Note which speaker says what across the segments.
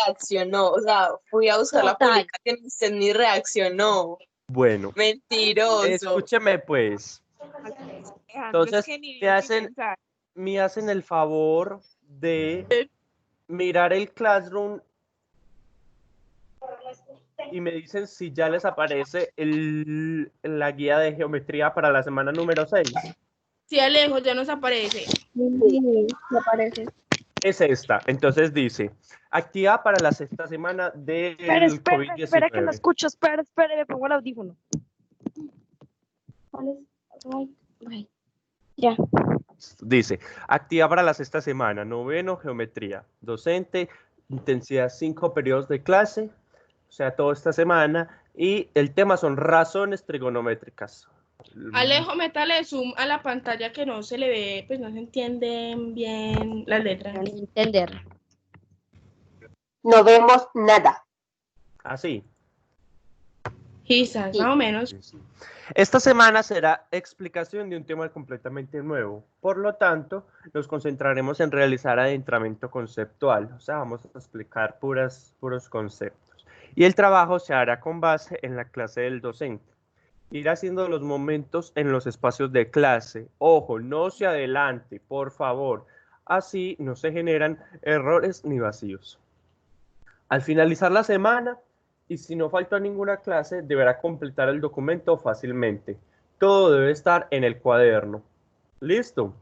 Speaker 1: reaccionó. O sea, fui a buscar la
Speaker 2: Total.
Speaker 1: publicación y usted ni reaccionó.
Speaker 3: Bueno,
Speaker 1: Mentiroso.
Speaker 3: escúcheme pues.
Speaker 4: Alejandro,
Speaker 3: Entonces,
Speaker 4: es que ni
Speaker 3: me hacen el favor de mirar el Classroom y me dicen si ya les aparece la guía de geometría para la semana número 6.
Speaker 4: Sí, Alejo, ya nos aparece.
Speaker 2: Sí, me parece.
Speaker 3: Es esta. Entonces dice, actividad para la sexta semana del
Speaker 2: Espera que no
Speaker 3: COVID-19.
Speaker 2: escucho, espera, me pongo el audífono. ¿Cuál es? Ay, ya.
Speaker 3: Dice, actividad para la sexta semana, noveno, geometría, docente, intensidad 5 periodos de clase, o sea, toda esta semana, y el tema son razones trigonométricas.
Speaker 4: Alejo, métale zoom a la pantalla que no se le ve, pues no se entienden bien las letras.
Speaker 2: No entender.
Speaker 5: No vemos nada.
Speaker 3: Así.
Speaker 4: Quizás,
Speaker 2: Sí.
Speaker 4: más o menos.
Speaker 3: Esta semana será explicación de un tema completamente nuevo. Por lo tanto, nos concentraremos en realizar adentramiento conceptual. O sea, vamos a explicar puros conceptos. Y el trabajo se hará con base en la clase del docente. Ir haciendo los momentos en los espacios de clase. Ojo, no se adelante, por favor. Así no se generan errores ni vacíos. Al finalizar la semana, y si no falta ninguna clase, deberá completar el documento fácilmente. Todo debe estar en el cuaderno. ¿Listo?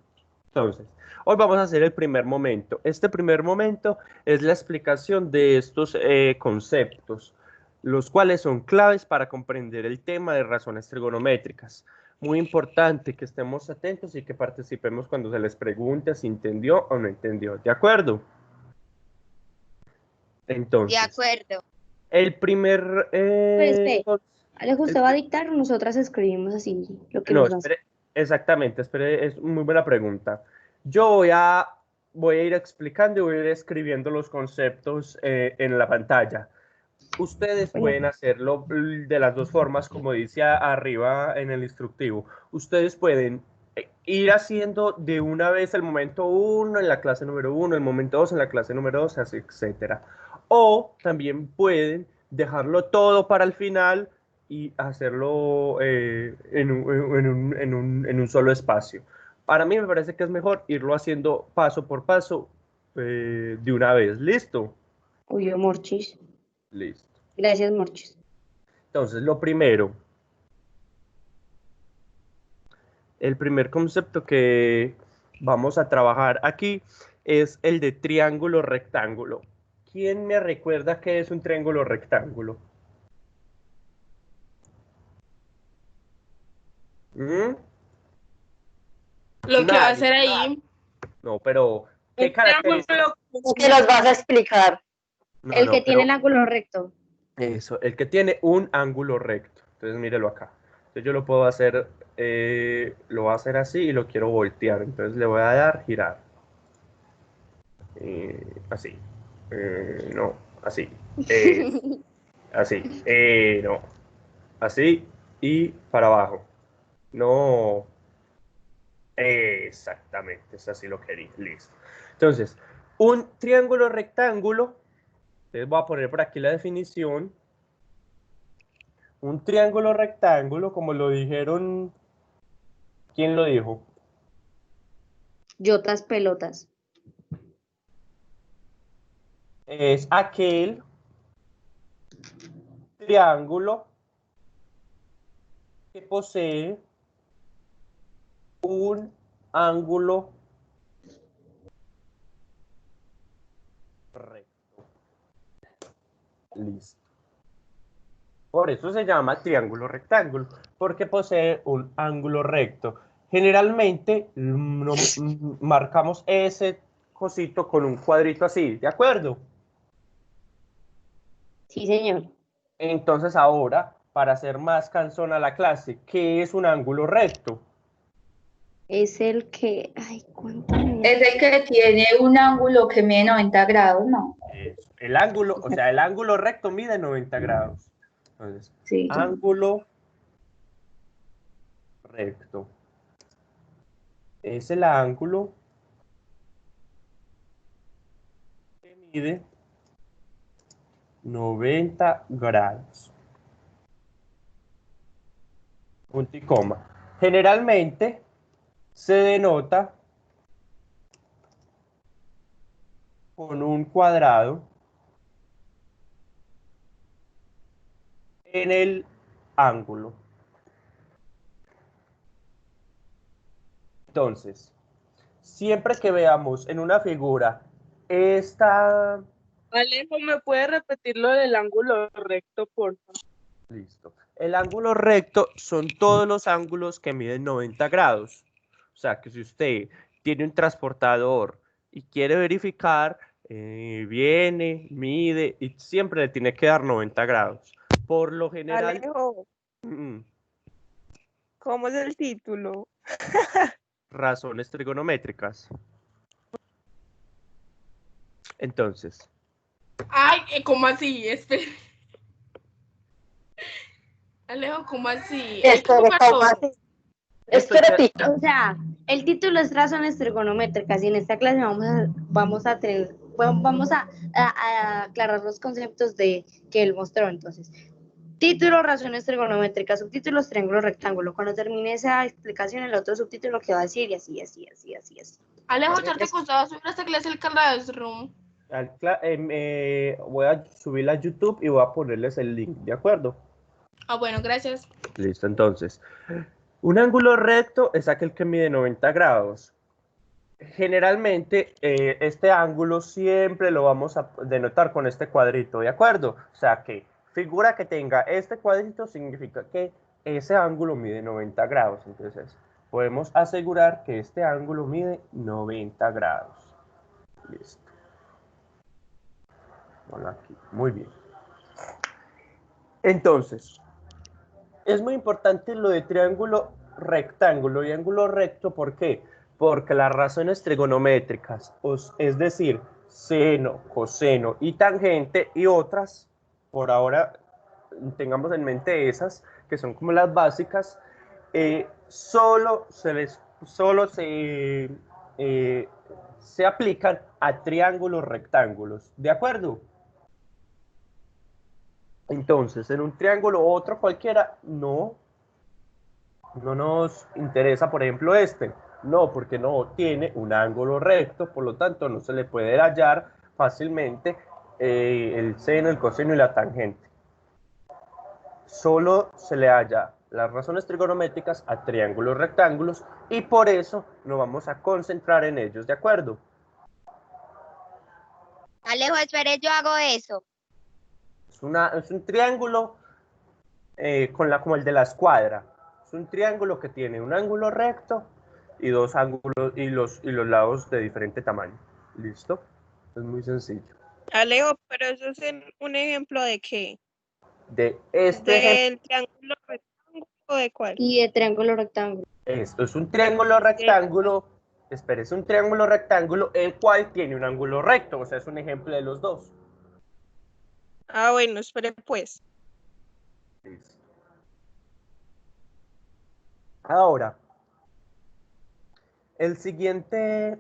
Speaker 3: Entonces, hoy vamos a hacer el primer momento. Este primer momento es la explicación de estos conceptos, los cuales son claves para comprender el tema de razones trigonométricas. Muy importante que estemos atentos y que participemos cuando se les pregunte si entendió o no entendió. ¿De acuerdo? Entonces,
Speaker 2: De acuerdo.
Speaker 3: el primer...
Speaker 2: Alejo, ¿usted va a dictar o nosotras escribimos así lo que
Speaker 3: No,
Speaker 2: nos hace?
Speaker 3: espere, exactamente, espere, es muy buena pregunta. Yo voy a ir explicando y voy a ir escribiendo los conceptos en la pantalla. Ustedes pueden hacerlo de las dos formas, como dice arriba en el instructivo. Ustedes pueden ir haciendo de una vez el momento 1 en la clase número 1, el momento 2 en la clase número 2, así, etcétera. O también pueden dejarlo todo para el final y hacerlo en un solo espacio. Para mí me parece que es mejor irlo haciendo paso por paso de una vez. ¿Listo?
Speaker 2: Uy, Morchis.
Speaker 3: Listo.
Speaker 2: Gracias, Morchis.
Speaker 3: Entonces, lo primero, el primer concepto que vamos a trabajar aquí es el de triángulo rectángulo. ¿Quién me recuerda qué es un triángulo rectángulo? ¿Mm?
Speaker 4: Lo que va a
Speaker 3: Nadie.
Speaker 4: hacer ahí.
Speaker 3: No, pero ¿qué
Speaker 1: Un triángulo.
Speaker 3: características?
Speaker 5: ¿Qué los vas a explicar?
Speaker 3: No,
Speaker 2: El
Speaker 3: no,
Speaker 2: que tiene
Speaker 3: pero
Speaker 2: el ángulo recto.
Speaker 3: eso, el que tiene un ángulo recto. Entonces, mírelo acá. Entonces, yo lo puedo hacer, lo voy a hacer así y lo quiero voltear. Entonces, le voy a dar girar. Así. No, así. Así. No. Así y para abajo. No. Exactamente, es así lo quería. Listo. Entonces, un triángulo rectángulo. Les voy a poner por aquí la definición. Un triángulo rectángulo, como lo dijeron. ¿Quién lo dijo?
Speaker 2: Yotas pelotas.
Speaker 3: Es aquel triángulo que posee un ángulo recto. Listo. Por eso se llama triángulo rectángulo, porque posee un ángulo recto. Generalmente marcamos ese cosito con un cuadrito así, ¿de acuerdo?
Speaker 2: Sí, señor.
Speaker 3: Entonces ahora, para hacer más cansona la clase, ¿qué es un ángulo recto?
Speaker 2: Es el que... Ay, ¿cuánto
Speaker 5: Es el que tiene un ángulo que mide 90 grados, ¿no?
Speaker 3: El ángulo, o sea, el ángulo recto mide 90 grados. Entonces,
Speaker 5: Sí.
Speaker 3: ángulo recto. Es el ángulo que mide 90 grados. Punto y coma. Generalmente se denota con un cuadrado en el ángulo. Entonces, siempre que veamos en una figura esta...
Speaker 6: Alejo, ¿me puede repetir lo del ángulo recto, por favor?
Speaker 3: Listo. El ángulo recto son todos los ángulos que miden 90 grados. O sea, que si usted tiene un transportador y quiere verificar, viene, mide y siempre le tiene que dar 90 grados. Por lo general...
Speaker 6: Alejo,
Speaker 3: mm,
Speaker 6: ¿cómo es el título?
Speaker 3: razones trigonométricas. Entonces,
Speaker 4: Ay, ¿cómo así? Espera. Alejo, ¿cómo así? Hay que jugar todo.
Speaker 5: Espérate.
Speaker 2: O sea, el título es razones trigonométricas y en esta clase vamos a aclarar los conceptos que él mostró. Entonces, título, razones trigonométricas, subtítulos, triángulo, rectángulo. Cuando termine esa explicación, el otro subtítulo que va a decir y así.
Speaker 4: Alejo, ya te costaba subir a esta clase el Classroom.
Speaker 3: voy a subirla a YouTube y voy a ponerles el link, ¿de acuerdo?
Speaker 4: Ah, bueno, gracias.
Speaker 3: Listo, entonces. Un ángulo recto es aquel que mide 90 grados. Generalmente, este ángulo siempre lo vamos a denotar con este cuadrito, ¿de acuerdo? O sea que figura que tenga este cuadrito significa que ese ángulo mide 90 grados. Entonces, podemos asegurar que este ángulo mide 90 grados. Listo. Bueno, aquí. Muy bien. Entonces, es muy importante lo de triángulo rectángulo y ángulo recto. ¿Por qué? Porque las razones trigonométricas, es decir, seno, coseno y tangente y otras, por ahora tengamos en mente esas, que son como las básicas, solo se aplican a triángulos rectángulos, ¿de acuerdo? Entonces, en un triángulo u otro cualquiera, no nos interesa, por ejemplo, este. No, porque no tiene un ángulo recto, por lo tanto no se le puede hallar fácilmente el seno, el coseno y la tangente. Solo se le halla las razones trigonométricas a triángulos rectángulos y por eso nos vamos a concentrar en ellos, ¿de acuerdo?
Speaker 7: Alejo, espere, yo hago eso.
Speaker 3: Es un triángulo como el de la escuadra. Es un triángulo que tiene un ángulo recto y dos ángulos y los lados de diferente tamaño. ¿Listo? Es muy sencillo.
Speaker 6: Alejo, pero eso es un ejemplo de qué?
Speaker 3: De este
Speaker 6: ¿Del triángulo rectángulo o de cuál?
Speaker 2: Y de triángulo rectángulo.
Speaker 3: Esto es un triángulo rectángulo. Espera, es un triángulo rectángulo el cual tiene un ángulo recto. O sea, es un ejemplo de los dos.
Speaker 6: Ah, bueno, espere pues.
Speaker 3: Listo. Ahora, el siguiente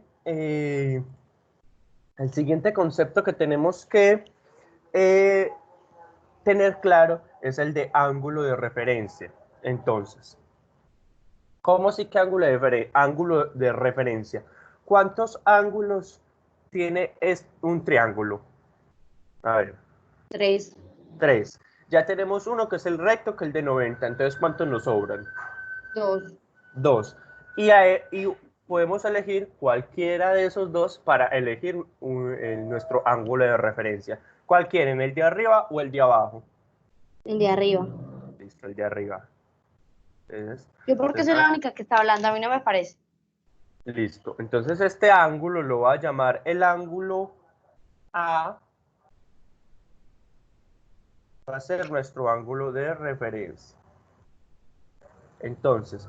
Speaker 3: concepto que tenemos que tener claro es el de ángulo de referencia. Entonces, ¿cómo sí que ángulo de referencia? ¿Cuántos ángulos tiene un triángulo? A ver.
Speaker 2: 3.
Speaker 3: 3. Ya tenemos uno que es el recto, que es el de 90. Entonces, ¿cuántos nos sobran?
Speaker 2: 2.
Speaker 3: 2. Y podemos elegir cualquiera de esos dos para elegir nuestro ángulo de referencia. ¿Cuál quieren? ¿El de arriba o el de abajo?
Speaker 2: El de arriba.
Speaker 3: Listo, el de arriba. Entonces,
Speaker 2: Yo porque soy la única que está hablando, a mí no me parece.
Speaker 3: listo. Entonces este ángulo lo voy a llamar el ángulo A. Va a ser nuestro ángulo de referencia. Entonces,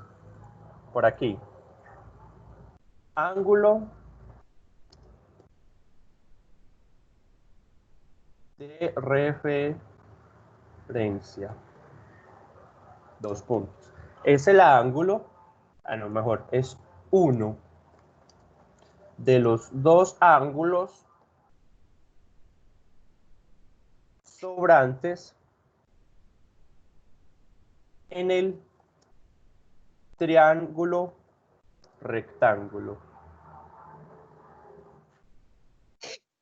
Speaker 3: por aquí. Ángulo de referencia. 2 puntos. Es el ángulo, mejor, es uno de los dos ángulos sobrantes en el triángulo rectángulo.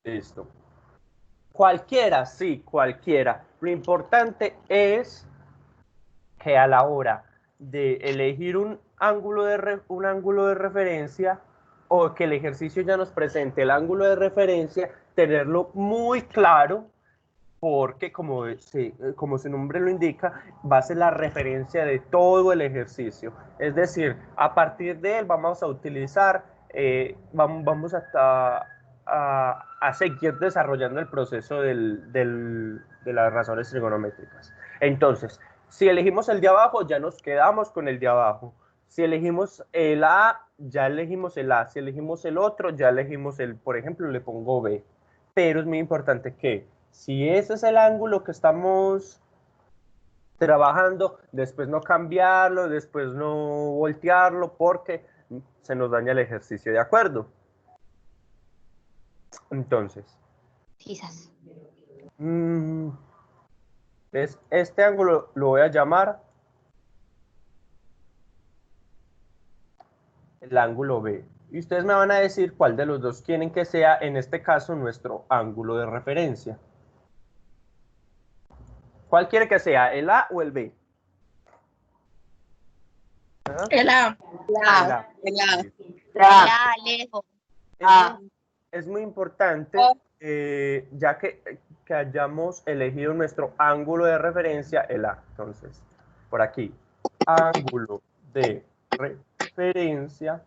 Speaker 3: Listo. Cualquiera, sí, cualquiera. Lo importante es que a la hora de elegir un ángulo de referencia, o que el ejercicio ya nos presente el ángulo de referencia, tenerlo muy claro, porque como su nombre lo indica, va a ser la referencia de todo el ejercicio. Es decir, a partir de él vamos a utilizar, vamos a seguir desarrollando el proceso de las razones trigonométricas. Entonces, si elegimos el de abajo, ya nos quedamos con el de abajo. Si elegimos el A, ya elegimos el A. Si elegimos el otro, ya elegimos el, por ejemplo, le pongo B. Pero es muy importante que, si ese es el ángulo que estamos trabajando, después no cambiarlo, después no voltearlo, porque se nos daña el ejercicio, ¿de acuerdo? Entonces,
Speaker 2: Quizás.
Speaker 3: este ángulo lo voy a llamar el ángulo B. Y ustedes me van a decir cuál de los dos quieren que sea, en este caso, nuestro ángulo de referencia. ¿Cuál quiere que sea, el A o el B? ¿Ah?
Speaker 4: El A.
Speaker 3: El A.
Speaker 7: Ya, Alejo.
Speaker 3: Es muy importante, ya que hayamos elegido nuestro ángulo de referencia, el A. Entonces, por aquí, ángulo de referencia,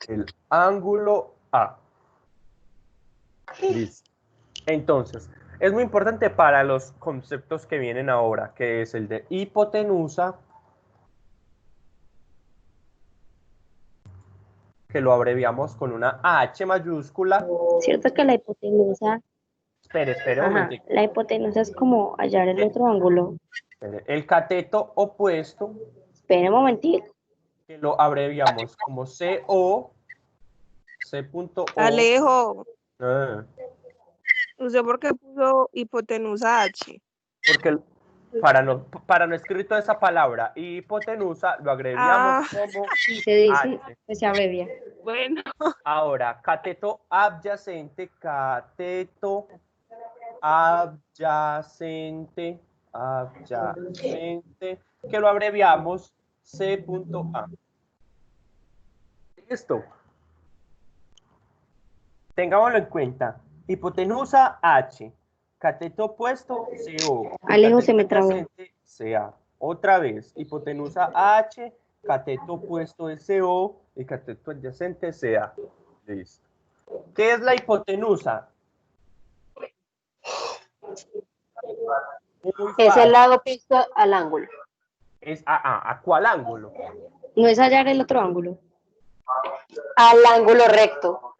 Speaker 3: el ángulo A. Listo. Entonces, es muy importante para los conceptos que vienen ahora, que es el de hipotenusa, que lo abreviamos con una H mayúscula.
Speaker 2: Cierto que la hipotenusa,
Speaker 3: Espere un momentico.
Speaker 2: la hipotenusa es como hallar el otro ángulo.
Speaker 3: Espere. El cateto opuesto,
Speaker 2: Espera un momentito.
Speaker 3: que lo abreviamos como CO, C.O.
Speaker 8: Alejo,
Speaker 3: Ah,
Speaker 8: ¿usted por qué puso hipotenusa H?
Speaker 3: porque para no escribir toda esa palabra, hipotenusa, lo abreviamos como
Speaker 2: Y se dice,
Speaker 3: H.
Speaker 2: pues se abrevia.
Speaker 8: Bueno,
Speaker 3: Ahora, cateto adyacente, que lo abreviamos C.A. Listo. Tengámoslo en cuenta. Hipotenusa H, cateto opuesto CO.
Speaker 2: Alejo, se me trabó.
Speaker 3: adyacente, CA. Otra vez, hipotenusa H, cateto opuesto es CO y cateto adyacente CA. Listo. ¿Qué es la hipotenusa?
Speaker 9: Es el lado opuesto al ángulo.
Speaker 3: ¿A cuál ángulo?
Speaker 2: No es hallar el otro ángulo.
Speaker 9: Al ángulo recto.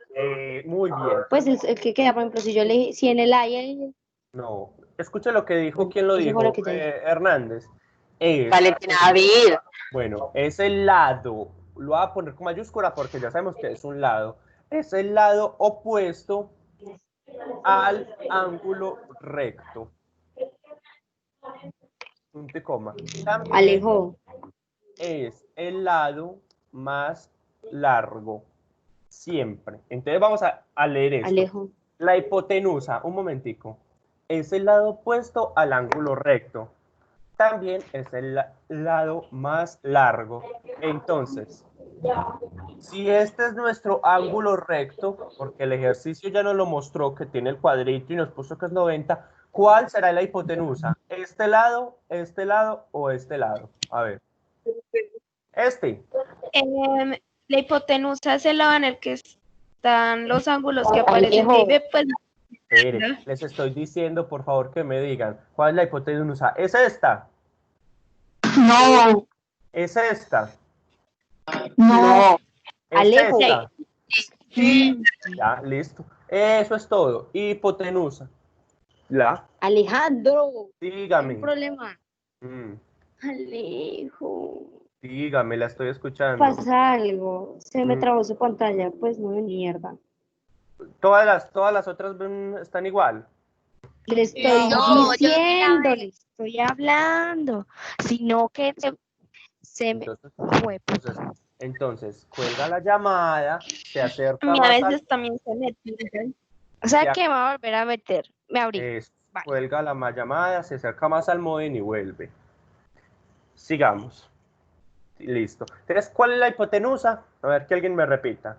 Speaker 3: Muy bien.
Speaker 2: Pues el que queda, por ejemplo, si yo elegí, si en el A y el...
Speaker 3: No. Escucha lo que dijo. ¿Quién lo
Speaker 2: Eso
Speaker 3: dijo?
Speaker 2: fue lo que ya dije.
Speaker 3: Hernández.
Speaker 9: Valentina David.
Speaker 3: Bueno, es el lado. Lo voy a poner con mayúscula porque ya sabemos que es un lado. Es el lado opuesto al ángulo recto. Punto y coma. También
Speaker 2: Alejo,
Speaker 3: es el lado más largo. Siempre. Entonces vamos a leer esto.
Speaker 2: Alejo.
Speaker 3: La hipotenusa, un momentico, es el lado opuesto al ángulo recto. También es el lado más largo. Entonces, si este es nuestro ángulo recto, porque el ejercicio ya nos lo mostró que tiene el cuadrito y nos puso que es 90, ¿cuál será la hipotenusa? ¿Este lado o este lado? A ver. Este.
Speaker 4: La hipotenusa es el lado en el que están los ángulos que aparecen.
Speaker 9: Alejo.
Speaker 4: Pues,
Speaker 3: Espere, les estoy diciendo, por favor, que me digan, ¿cuál es la hipotenusa? ¿Es esta?
Speaker 9: No.
Speaker 3: ¿Es esta?
Speaker 9: No.
Speaker 3: ¿Es
Speaker 2: Alejo.
Speaker 3: esta? Ya, listo. Eso es todo. Hipotenusa.
Speaker 2: Alejandro, hay
Speaker 3: Dígame.
Speaker 2: un problema.
Speaker 3: Mm,
Speaker 2: Alejo,
Speaker 3: dígame, la estoy escuchando.
Speaker 2: pasa algo. Se me
Speaker 3: Mm.
Speaker 2: trabó su pantalla, pues no de mierda.
Speaker 3: Todas las otras están igual.
Speaker 2: Le estoy
Speaker 7: No, yo
Speaker 2: diciendo,
Speaker 7: la
Speaker 2: le estoy hablando, sino que se me
Speaker 3: Entonces,
Speaker 2: fue.
Speaker 3: entonces, cuelga la llamada, se acerca
Speaker 8: A
Speaker 3: más al...
Speaker 8: veces también se me pierden.
Speaker 2: O sea
Speaker 3: Ya.
Speaker 2: que me va a volver a meter. Me abrí. Vale.
Speaker 3: Cuelga la llamada, se acerca más al modem y vuelve. Sigamos. Listo. Entonces, ¿cuál es la hipotenusa? A ver, que alguien me repita.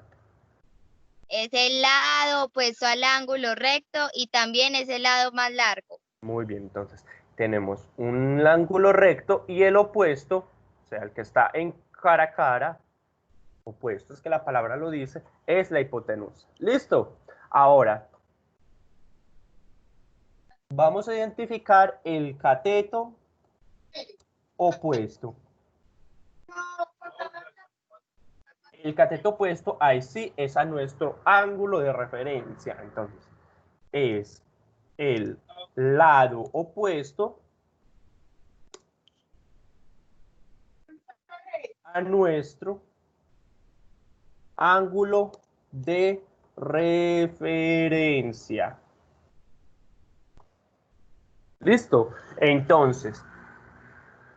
Speaker 7: Es el lado opuesto al ángulo recto y también es el lado más largo.
Speaker 3: Muy bien, entonces tenemos un ángulo recto y el opuesto, o sea, el que está en cara a cara, opuesto, es que la palabra lo dice, es la hipotenusa. ¿Listo? Ahora, vamos a identificar el cateto opuesto. El cateto opuesto, ahí sí, es a nuestro ángulo de referencia. Entonces, es el lado opuesto a nuestro ángulo de referencia. ¿Listo? Entonces,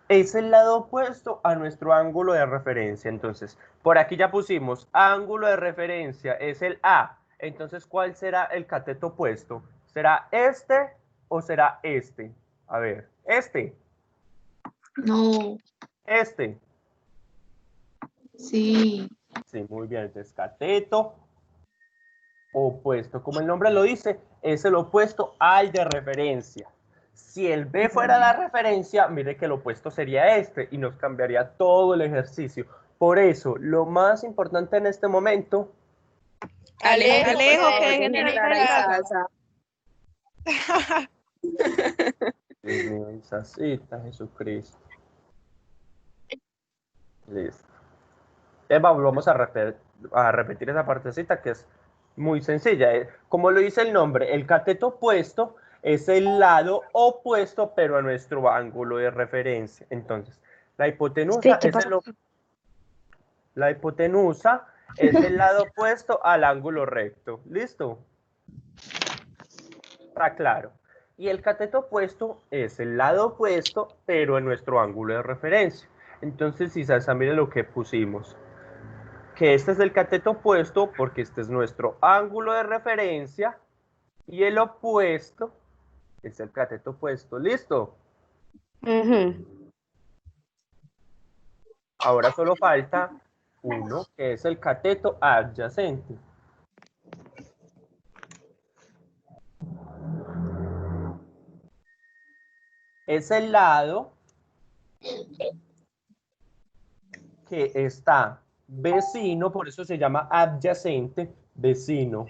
Speaker 3: es el lado opuesto a nuestro ángulo de referencia. Entonces, por aquí ya pusimos ángulo de referencia, es el A. Entonces, ¿cuál será el cateto opuesto? ¿Será este o será este? A ver, este.
Speaker 5: No,
Speaker 3: Este.
Speaker 5: sí.
Speaker 3: Sí, muy bien. Entonces, cateto opuesto. Como el nombre lo dice, es el opuesto al de referencia. Si el B fuera la referencia, mire que el opuesto sería este y nos cambiaría todo el ejercicio. Por eso, lo más importante en este momento...
Speaker 8: Alejo,
Speaker 1: por
Speaker 8: que
Speaker 1: favor,
Speaker 8: dejen de
Speaker 1: entrar
Speaker 8: entrar
Speaker 1: a
Speaker 8: a
Speaker 1: casa.
Speaker 3: Dios mío, Isacita, Jesucristo. Listo. Vamos a repetir esa partecita que es muy sencilla. Como lo dice el nombre, el cateto opuesto es el lado opuesto, pero a nuestro ángulo de referencia. Entonces, la hipotenusa
Speaker 2: ¿Qué
Speaker 3: es
Speaker 2: pasa?
Speaker 3: la hipotenusa es el lado opuesto al ángulo recto. ¿Listo? Está claro. Y el cateto opuesto es el lado opuesto, pero en nuestro ángulo de referencia. Entonces, Isasa, mire lo que pusimos. Que este es el cateto opuesto porque este es nuestro ángulo de referencia y el opuesto es el cateto opuesto. ¿Listo? Ahora solo falta uno, que es el cateto adyacente. Es el lado que está vecino, por eso se llama adyacente, vecino.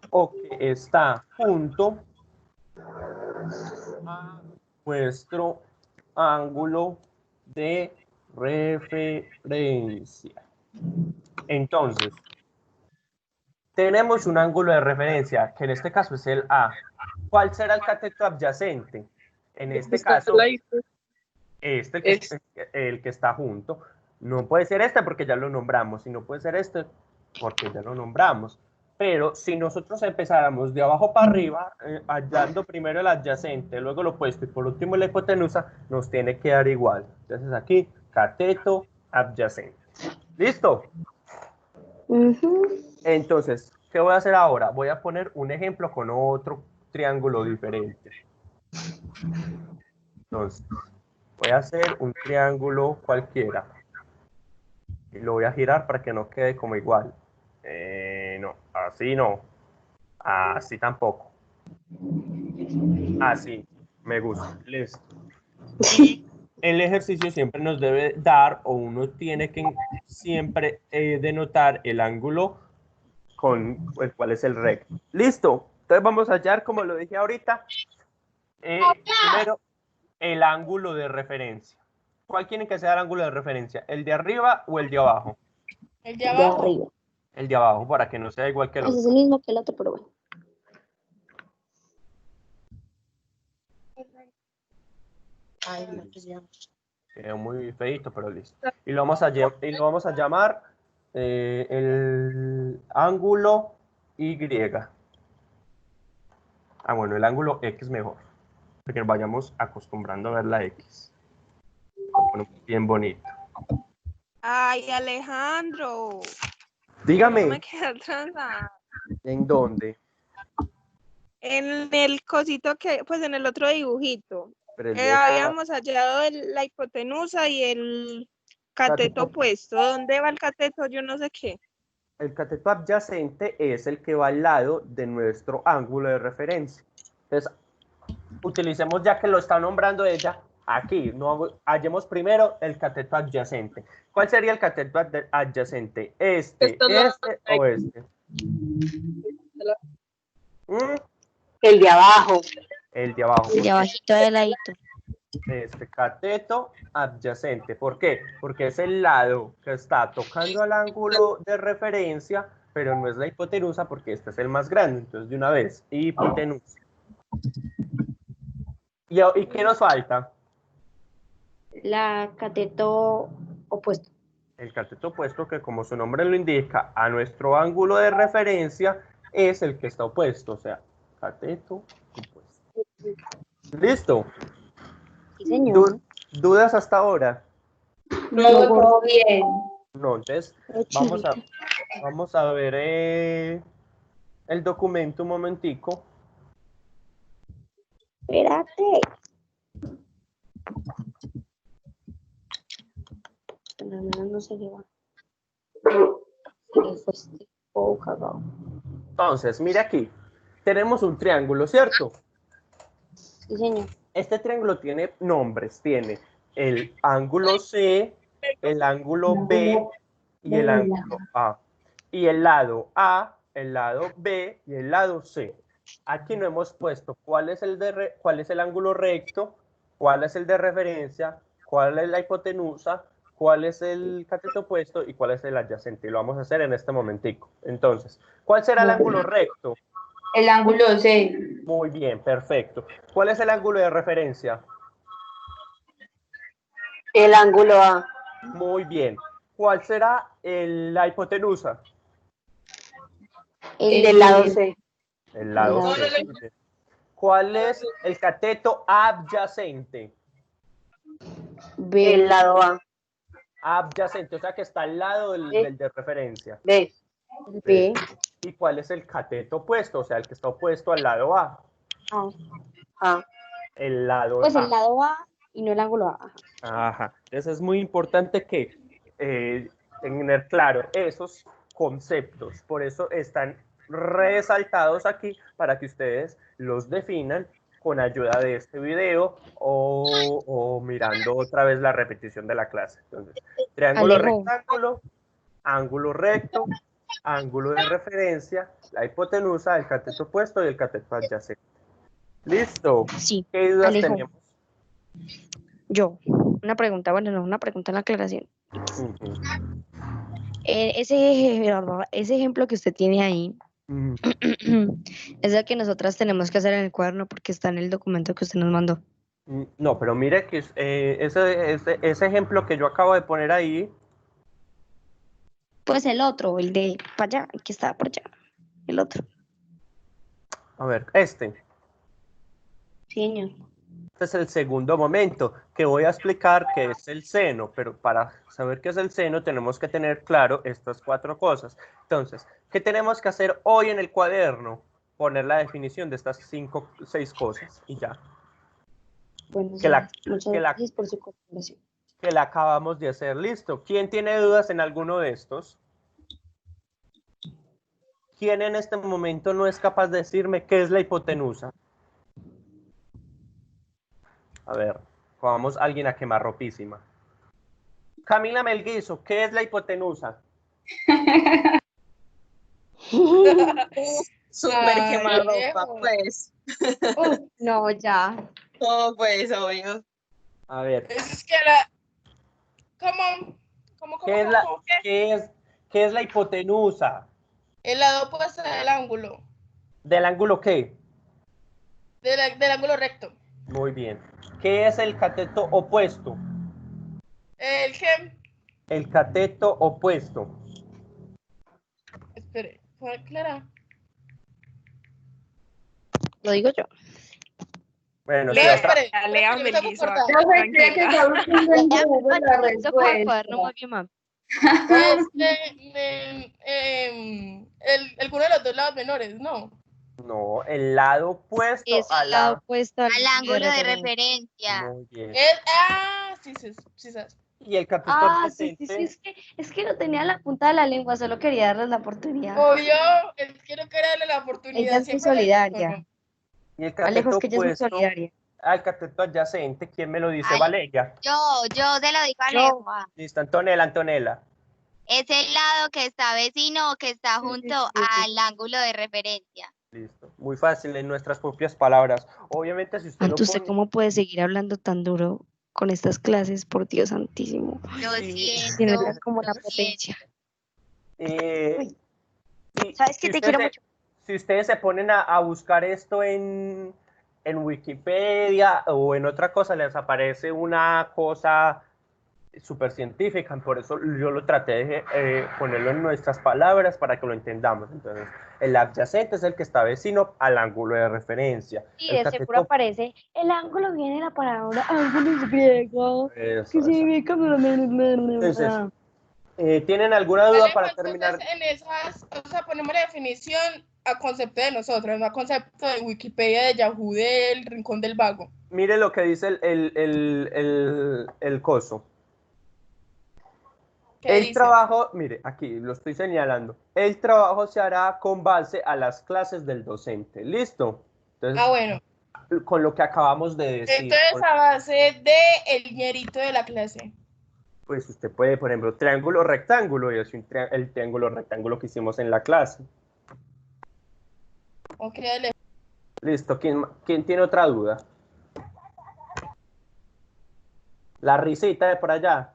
Speaker 3: O que está junto a nuestro ángulo de referencia. Entonces, tenemos un ángulo de referencia, que en este caso es el A. ¿Cuál será el cateto adyacente? En este caso, el que está junto. No puede ser este porque ya lo nombramos, y no puede ser este porque ya lo nombramos. Pero si nosotros empezáramos de abajo para arriba, hallando primero el adyacente, luego lo opuesto y por último la hipotenusa, nos tiene que dar igual. Entonces aquí, cateto adyacente. ¿Listo? Entonces, ¿qué voy a hacer ahora? Voy a poner un ejemplo con otro triángulo diferente. Entonces, voy a hacer un triángulo cualquiera. Y lo voy a girar para que no quede como igual. No, así no. Así tampoco. Así, me gusta. Listo. El ejercicio siempre nos debe dar, o uno tiene que siempre denotar el ángulo con el cual es el recto. Listo. Entonces vamos a hallar, como lo dije ahorita, primero el ángulo de referencia. ¿Cuál tiene que ser el ángulo de referencia? ¿El de arriba o el de abajo?
Speaker 4: El de abajo.
Speaker 2: arriba.
Speaker 3: El de abajo, para que no sea igual que el
Speaker 2: Ese
Speaker 3: otro.
Speaker 2: es el mismo que el otro, pero bueno.
Speaker 3: Quedó muy feito, pero listo. Y lo vamos a llamar el ángulo Y. Ah, bueno, el ángulo X mejor. Para que nos vayamos acostumbrando a ver la X. Bueno, bien bonito.
Speaker 8: Ay, Alejandro. No
Speaker 3: Dígame,
Speaker 8: me queda transada.
Speaker 3: ¿en dónde?
Speaker 8: En el cosito que, pues en el otro dibujito.
Speaker 3: Pero el de
Speaker 8: Habíamos hallado la hipotenusa y el cateto
Speaker 3: Cateto.
Speaker 8: opuesto. ¿Dónde va el cateto? Yo no sé qué.
Speaker 3: El cateto adyacente es el que va al lado de nuestro ángulo de referencia. Entonces, utilicemos ya que lo está nombrando ella, aquí, no hallemos primero el cateto adyacente. ¿Cuál sería el cateto adyacente? ¿Este o este?
Speaker 9: El de abajo.
Speaker 3: El de abajo.
Speaker 2: El de abajito de ladito.
Speaker 3: Este cateto adyacente. ¿Por qué? Porque es el lado que está tocando al ángulo de referencia, pero no es la hipotenusa porque este es el más grande. Entonces, de una vez, hipotenusa. ¿Y qué nos falta?
Speaker 2: La cateto opuesto.
Speaker 3: El cateto opuesto, que como su nombre lo indica, a nuestro ángulo de referencia es el que está opuesto, o sea, cateto opuesto. ¿Listo?
Speaker 2: Sí, señor.
Speaker 3: ¿Dudas hasta ahora?
Speaker 5: No, todo bien.
Speaker 3: No, entonces vamos a ver el documento un momentico.
Speaker 2: Espérate. No se le va. Se le fue este poco cagado.
Speaker 3: Entonces, mira aquí, tenemos un triángulo, ¿cierto?
Speaker 2: Sí, señor.
Speaker 3: Este triángulo tiene nombres, tiene el ángulo C, el ángulo B y el ángulo A. Y el lado A, el lado B y el lado C. Aquí no hemos puesto cuál es el ángulo recto, cuál es el de referencia, cuál es la hipotenusa, cuál es el cateto opuesto y cuál es el adyacente. Y lo vamos a hacer en este momentico. Entonces, ¿cuál será el ángulo recto?
Speaker 5: El ángulo C.
Speaker 3: Muy bien, perfecto. ¿Cuál es el ángulo de referencia?
Speaker 9: El ángulo A.
Speaker 3: Muy bien. ¿Cuál será la hipotenusa?
Speaker 9: El del lado C.
Speaker 3: El lado
Speaker 2: lado
Speaker 3: C. Muy bien. ¿Cuál es el cateto adyacente?
Speaker 2: B.
Speaker 9: El lado A.
Speaker 3: Adyacente, o sea que está al lado del de referencia.
Speaker 9: B.
Speaker 2: B.
Speaker 3: ¿Y cuál es el cateto opuesto? O sea, el que está opuesto al lado A.
Speaker 2: A.
Speaker 9: A.
Speaker 3: El lado
Speaker 2: Pues
Speaker 3: A.
Speaker 2: el lado A y no el ángulo A. Ajá.
Speaker 3: Ajá. Entonces es muy importante que tener claro esos conceptos. Por eso están resaltados aquí para que ustedes los definan con ayuda de este video o mirando otra vez la repetición de la clase. Entonces, triángulo
Speaker 2: Alejo.
Speaker 3: rectángulo, ángulo recto, ángulo de referencia, la hipotenusa, el cateto opuesto y el cateto adyacente. ¿Listo?
Speaker 2: Sí.
Speaker 3: ¿Qué dudas
Speaker 2: Alejo.
Speaker 3: tenemos?
Speaker 2: Yo. Una pregunta, bueno, no, una pregunta en la aclaración.
Speaker 3: Ujú.
Speaker 2: Ese ejemplo que usted tiene ahí
Speaker 3: Ujú.
Speaker 2: es el que nosotras tenemos que hacer en el cuaderno porque está en el documento que usted nos mandó.
Speaker 3: No, pero mire que ese ejemplo que yo acabo de poner ahí,
Speaker 2: Pues el otro, el de para allá, el que está por allá. El otro.
Speaker 3: a ver,
Speaker 2: Sí, señor.
Speaker 3: este es el segundo momento que voy a explicar qué es el seno, pero para saber qué es el seno tenemos que tener claro estas 4 cosas. Entonces, ¿qué tenemos que hacer hoy en el cuaderno? Poner la definición de estas 6 cosas y ya.
Speaker 2: Bueno,
Speaker 3: Que la-
Speaker 2: muchas
Speaker 3: que la-
Speaker 2: gracias por su colaboración.
Speaker 3: Que la acabamos de hacer. Listo. ¿Quién tiene dudas en alguno de estos? ¿Quién en este momento no es capaz de decirme qué es la hipotenusa? A ver, vamos a alguien a quemarropísima. Camila Melguizo, ¿qué es la hipotenusa?
Speaker 1: Súper
Speaker 4: Ay,
Speaker 1: quemarropa,
Speaker 4: viejo.
Speaker 1: pues.
Speaker 2: No, ya.
Speaker 1: No, pues, obvio.
Speaker 3: A ver,
Speaker 4: Es que la. ¿Cómo,
Speaker 3: ¿qué es qué es la hipotenusa?
Speaker 4: El lado opuesto del ángulo.
Speaker 3: ¿Del ángulo qué?
Speaker 4: Del ángulo recto.
Speaker 3: Muy bien. ¿Qué es el cateto opuesto?
Speaker 4: El que.
Speaker 3: El cateto opuesto.
Speaker 4: Espere, ¿fue clara?
Speaker 2: Lo digo yo.
Speaker 3: Bueno, sí,
Speaker 4: Leo,
Speaker 3: otra-
Speaker 4: espere.
Speaker 8: Lea,
Speaker 4: yo me tengo que
Speaker 8: Melissa,
Speaker 4: acordar.
Speaker 5: Profe, cree que está buscando en Google la
Speaker 2: Eso con el cuaderno muy
Speaker 5: respuesta.
Speaker 2: bien, mami.
Speaker 4: El culo de los dos lados menores, ¿no?
Speaker 3: no, el lado opuesto
Speaker 2: Es
Speaker 3: a
Speaker 2: el lado
Speaker 3: la...
Speaker 2: opuesto
Speaker 7: Al ángulo de referencia.
Speaker 3: Muy bien.
Speaker 4: Sí, sí, sí, sabes.
Speaker 3: Y el cateto
Speaker 2: Ah, sí,
Speaker 3: adyacente,
Speaker 2: es que lo tenía en la punta de la lengua, solo quería darles la oportunidad.
Speaker 4: Obvio, quiero que darle la oportunidad.
Speaker 2: Ella es muy
Speaker 4: siempre le digo,
Speaker 2: solidaria.
Speaker 4: ¿no?
Speaker 3: y el
Speaker 2: Alejo,
Speaker 3: cateto
Speaker 2: es que ella es muy
Speaker 3: opuesto
Speaker 2: solidaria.
Speaker 3: al cateto adyacente, ¿quién me lo dice?
Speaker 7: Ay.
Speaker 3: Valeria.
Speaker 7: Yo se lo digo a Alejo.
Speaker 3: Listo, Antonella.
Speaker 7: Es el lado que está vecino o que está junto al ángulo de referencia.
Speaker 3: Listo. Muy fácil en nuestras propias palabras. Obviamente, si usted lo
Speaker 2: Anto, ¿usted
Speaker 3: pone...
Speaker 2: cómo puede seguir hablando tan duro con estas clases? Por Dios santísimo.
Speaker 7: Lo
Speaker 3: Sí.
Speaker 2: Tiene
Speaker 7: siento.
Speaker 2: como la
Speaker 7: lo
Speaker 2: potencia.
Speaker 3: sí,
Speaker 2: ¿Sabes qué? Te quiero mucho.
Speaker 3: Si ustedes se ponen a buscar esto en Wikipedia o en otra cosa, les aparece una cosa súper científica, por eso yo lo traté de ponerlo en nuestras palabras para que lo entendamos. Entonces, el adyacente es el que está vecino al ángulo de referencia.
Speaker 2: Sí,
Speaker 3: El
Speaker 2: de seguro aparece. El ángulo viene de la palabra ángulos griego.
Speaker 3: Eso,
Speaker 2: Que
Speaker 3: eso.
Speaker 2: significa...
Speaker 3: Entonces, ¿tienen alguna duda
Speaker 4: Alejo,
Speaker 3: para terminar?
Speaker 4: entonces en esas, o sea, ponemos la definición a concepto de nosotros, no a concepto de Wikipedia, de Yahoo, del Rincón del Vago.
Speaker 3: Mire lo que dice el coso.
Speaker 4: ¿Qué
Speaker 3: El
Speaker 4: dice?
Speaker 3: trabajo, mire, aquí lo estoy señalando. El trabajo se hará con base a las clases del docente. ¿Listo? Entonces,
Speaker 4: Bueno.
Speaker 3: con lo que acabamos de decir,
Speaker 4: Entonces, a base de el ñerito de la clase.
Speaker 3: pues usted puede, por ejemplo, triángulo, rectángulo, y así el triángulo, rectángulo que hicimos en la clase.
Speaker 4: Ok, Alejo.
Speaker 3: Listo, ¿quién tiene otra duda? La risita de por allá.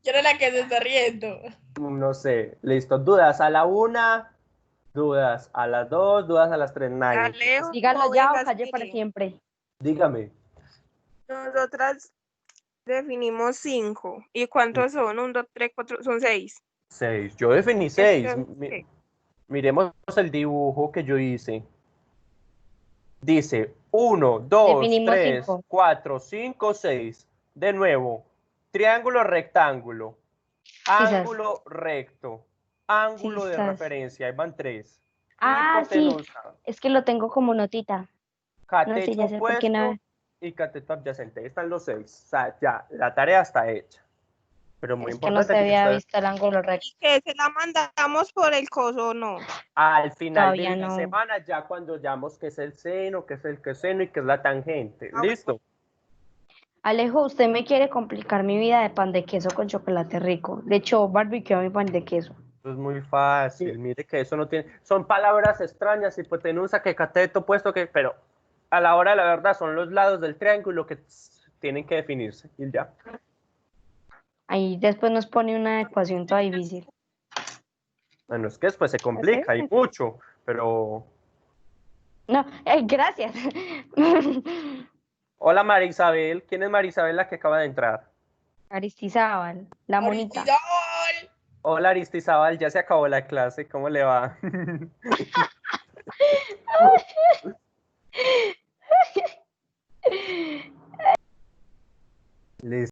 Speaker 4: Yo era la que se está riendo.
Speaker 3: No sé, listo. Dudas a la 1, dudas a las 2, dudas a las 3, nadie.
Speaker 8: Alejo,
Speaker 2: Dígalo ya o
Speaker 8: venga,
Speaker 2: calle para
Speaker 8: sigue.
Speaker 2: siempre.
Speaker 3: Dígame.
Speaker 8: Nosotras definimos 5. ¿Y cuántos son? 1, 2, 3, 4, son 6.
Speaker 3: 6. Yo definí 6.
Speaker 8: ¿Qué?
Speaker 3: Miremos el dibujo que yo hice. Dice 1, 2,
Speaker 2: Definimos
Speaker 3: 3,
Speaker 2: 5.
Speaker 3: 4, 5, 6. De nuevo, triángulo, rectángulo,
Speaker 2: Quizás.
Speaker 3: ángulo recto, ángulo de
Speaker 2: Quizás.
Speaker 3: referencia. Ahí van 3.
Speaker 2: Ah, sí.
Speaker 3: Hipotenusa,
Speaker 2: Es que lo tengo como notita.
Speaker 3: cateto
Speaker 2: sí, ya sé por qué no.
Speaker 3: opuesto y cateto adyacente. Ahí están los 6. O sea, ya, la tarea está hecha. Pero muy
Speaker 2: Es que no
Speaker 3: importante
Speaker 2: se
Speaker 3: que
Speaker 2: había
Speaker 3: ustedes
Speaker 2: visto el ángulo recto.
Speaker 8: ¿Y que se la mandamos por el coso o no?
Speaker 3: al final
Speaker 2: Todavía
Speaker 3: de la
Speaker 2: no.
Speaker 3: semana, ya cuando llamamos qué es el seno, qué es el coseno y qué es la tangente.
Speaker 8: Ah,
Speaker 3: ¿Listo?
Speaker 2: Alejo, usted me quiere complicar mi vida de pan de queso con chocolate rico. De hecho, barbecue a mi pan de queso.
Speaker 3: Eso es muy fácil. Mire que eso no tiene... Son palabras extrañas, hipotenusa, que cateto, puesto que... Pero a la hora de la verdad son los lados del triángulo que tienen que definirse. Y ya.
Speaker 2: Ahí después nos pone una ecuación toda difícil.
Speaker 3: Bueno, es que después se complica y mucho, pero...
Speaker 2: No, gracias.
Speaker 3: Hola María Isabel. ¿Quién es María Isabel la que acaba de entrar?
Speaker 2: Aristizábal, la monita.
Speaker 4: Aristizábal.
Speaker 3: Hola Aristizábal, ya se acabó la clase. ¿Cómo le va? Listo.